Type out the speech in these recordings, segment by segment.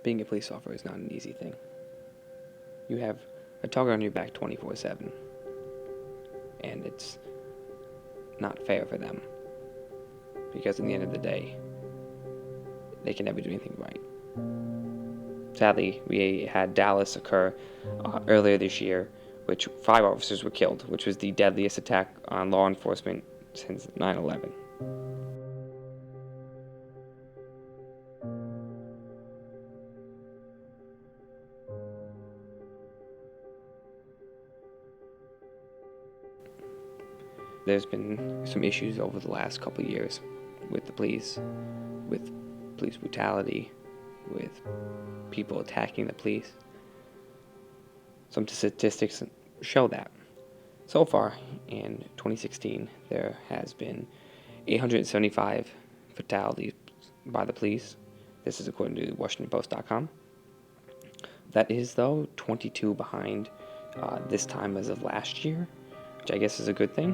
Being a police officer is not an easy thing. You have a target on your back 24/7, and it's not fair for them, because in the end of the day, they can never do anything right. Sadly, we had Dallas occur earlier this year, which 5 officers were killed, which was the deadliest attack on law enforcement since 9/11. There's been some issues over the last couple of years with the police, with police brutality, with people attacking the police. Some statistics show that. So far, in 2016, there has been 875 fatalities by the police. This is according to WashingtonPost.com. That is, though, 22 behind this time as of last year, which I guess is a good thing.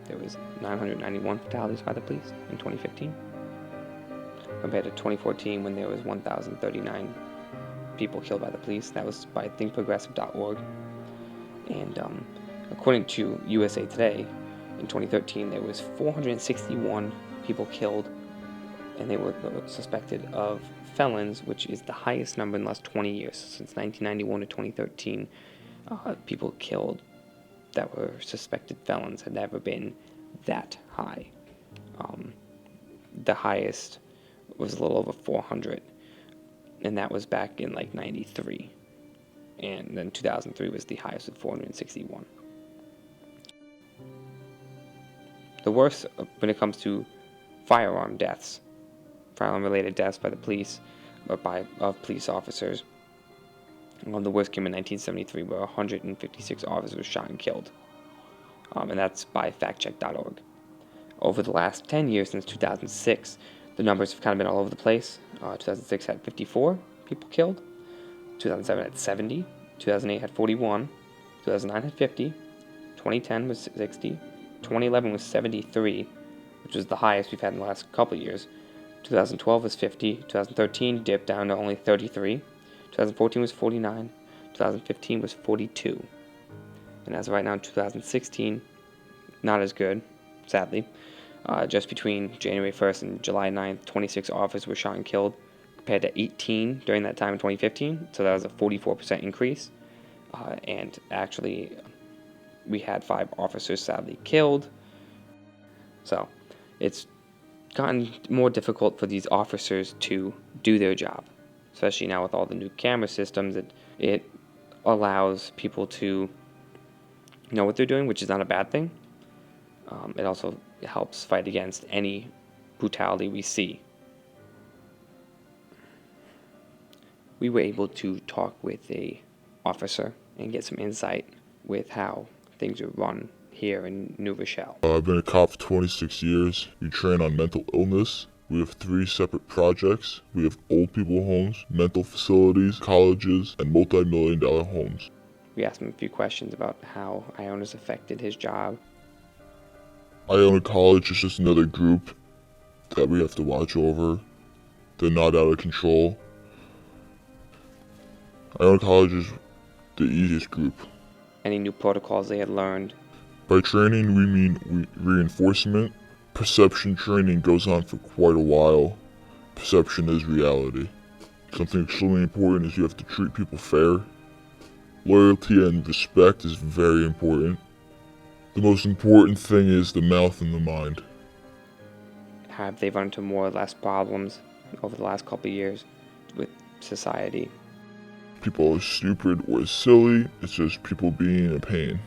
There was 991 fatalities by the police in 2015, compared to 2014 when there was 1,039 people killed by the police. That was by thinkprogressive.org. And according to USA Today, in 2013 there was 461 people killed, and they were suspected of felons, which is the highest number in the last 20 years. Since 1991 to 2013, people killed that were suspected felons had never been that high. The highest was a little over 400, and that was back in like 93. And then 2003 was the highest with 461. The worst when it comes to firearm deaths, firearm-related deaths by the police, or of police officers. The worst came in 1973, where 156 officers were shot and killed. And that's by factcheck.org. Over the last 10 years, since 2006, the numbers have kind of been all over the place. 2006 had 54 people killed. 2007 had 70. 2008 had 41. 2009 had 50. 2010 was 60. 2011 was 73, which was the highest we've had in the last couple of years. 2012 was 50. 2013 dipped down to only 33. 2014 was 49. 2015 was 42. And as of right now, 2016, not as good, sadly. Just between January 1st and July 9th, 26 officers were shot and killed, compared to 18 during that time in 2015. So that was a 44% increase. And actually, we had 5 officers sadly killed. So it's gotten more difficult for these officers to do their job, especially now with all the new camera systems. It allows people to know what they're doing, which is not a bad thing. It also helps fight against any brutality we see. We were able to talk with a officer and get some insight with how things are run here in New Rochelle. I've been a cop for 26 years. We train on mental illness. We have 3 separate projects. We have old people homes, mental facilities, colleges, and multi-million-dollar homes. We asked him a few questions about how Iona's affected his job. Iona College is just another group that we have to watch over. They're not out of control. Iona College is the easiest group. Any new protocols they had learned. By training, we mean reinforcement. Perception training goes on for quite a while. Perception is reality. Something extremely important is you have to treat people fair. Loyalty and respect is very important. The most important thing is the mouth and the mind. Have they run into more or less problems over the last couple of years with society? People are stupid or silly, it's just people being a pain.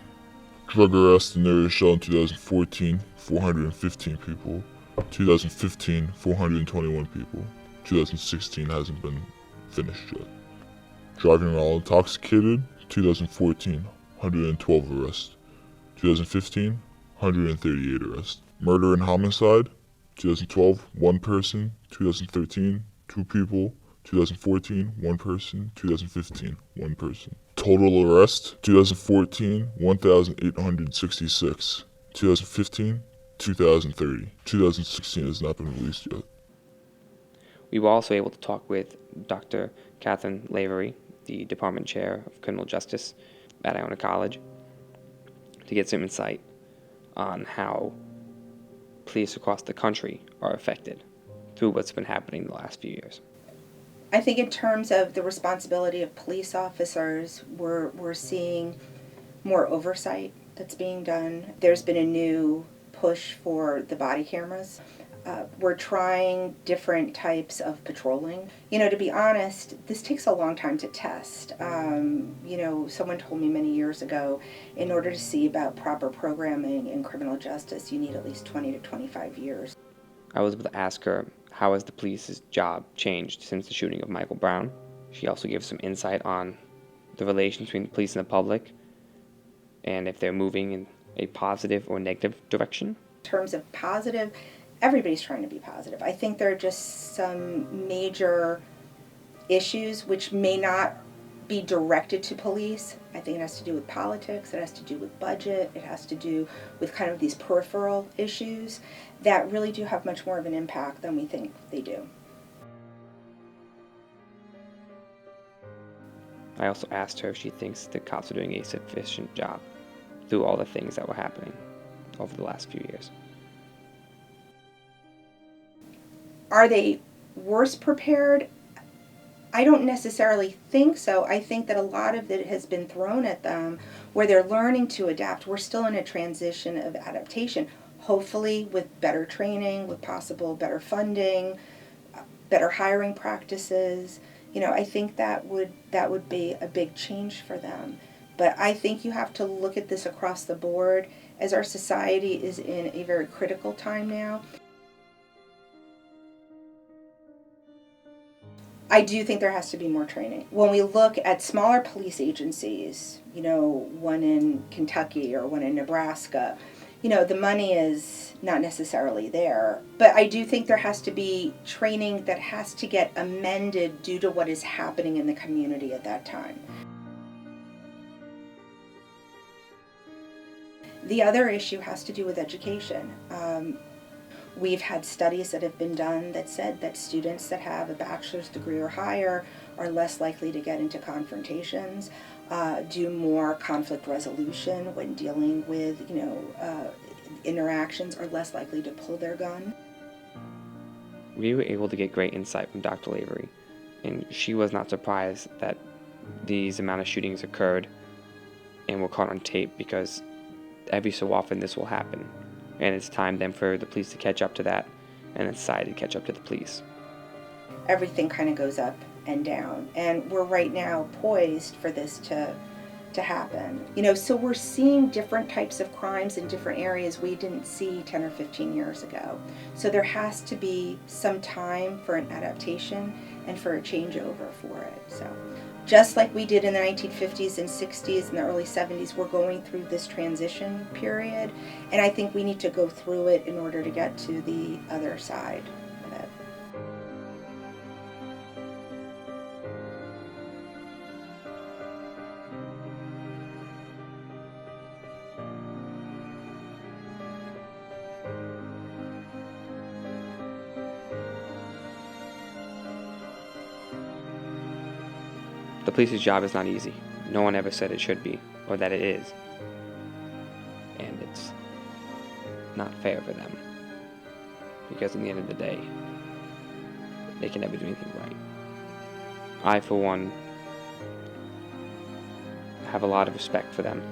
Drug arrest in New Rochelle in 2014, 415 people. 2015, 421 people. 2016 hasn't been finished yet. Driving while intoxicated, 2014, 112 arrests. 2015, 138 arrests. Murder and homicide, 2012, 1 person. 2013, 2 people. 2014, 1 person. 2015, 1 person. Total arrest, 2014, 1,866. 2015, 2,030. 2016 has not been released yet. We were also able to talk with Dr. Catherine Lavery, the Department Chair of Criminal Justice at Iona College, to get some insight on how police across the country are affected through what's been happening the last few years. I think in terms of the responsibility of police officers, we're seeing more oversight that's being done. There's been a new push for the body cameras. We're trying different types of patrolling. To be honest, this takes a long time to test. Someone told me many years ago, in order to see about proper programming in criminal justice, you need at least 20 to 25 years. I was able to ask her how has the police's job changed since the shooting of Michael Brown. She also gave some insight on the relation between the police and the public and if they're moving in a positive or negative direction. In terms of positive, everybody's trying to be positive. I think there are just some major issues which may not be directed to police. I think it has to do with politics, it has to do with budget, it has to do with kind of these peripheral issues that really do have much more of an impact than we think they do. I also asked her if she thinks the cops are doing a sufficient job through all the things that were happening over the last few years. Are they worse prepared? I don't necessarily think so. I think that a lot of it has been thrown at them where they're learning to adapt. We're still in a transition of adaptation, hopefully with better training, with possible better funding, better hiring practices. I think that would be a big change for them. But I think you have to look at this across the board as our society is in a very critical time now. I do think there has to be more training. When we look at smaller police agencies, one in Kentucky or one in Nebraska, the money is not necessarily there. But I do think there has to be training that has to get amended due to what is happening in the community at that time. The other issue has to do with education. We've had studies that have been done that said that students that have a bachelor's degree or higher are less likely to get into confrontations, do more conflict resolution when dealing with, interactions, are less likely to pull their gun. We were able to get great insight from Dr. Lavery, and she was not surprised that these amount of shootings occurred and were caught on tape because every so often this will happen. And it's time then for the police to catch up to that and then society to catch up to the police. Everything kind of goes up and down. And we're right now poised for this to happen. So we're seeing different types of crimes in different areas we didn't see 10 or 15 years ago. So there has to be some time for an adaptation and for a changeover for it. So just like we did in the 1950s and 60s and the early 70s, we're going through this transition period. And I think we need to go through it in order to get to the other side of it. The police's job is not easy. No one ever said it should be, or that it is. And it's not fair for them. Because in the end of the day, they can never do anything right. I, for one, have a lot of respect for them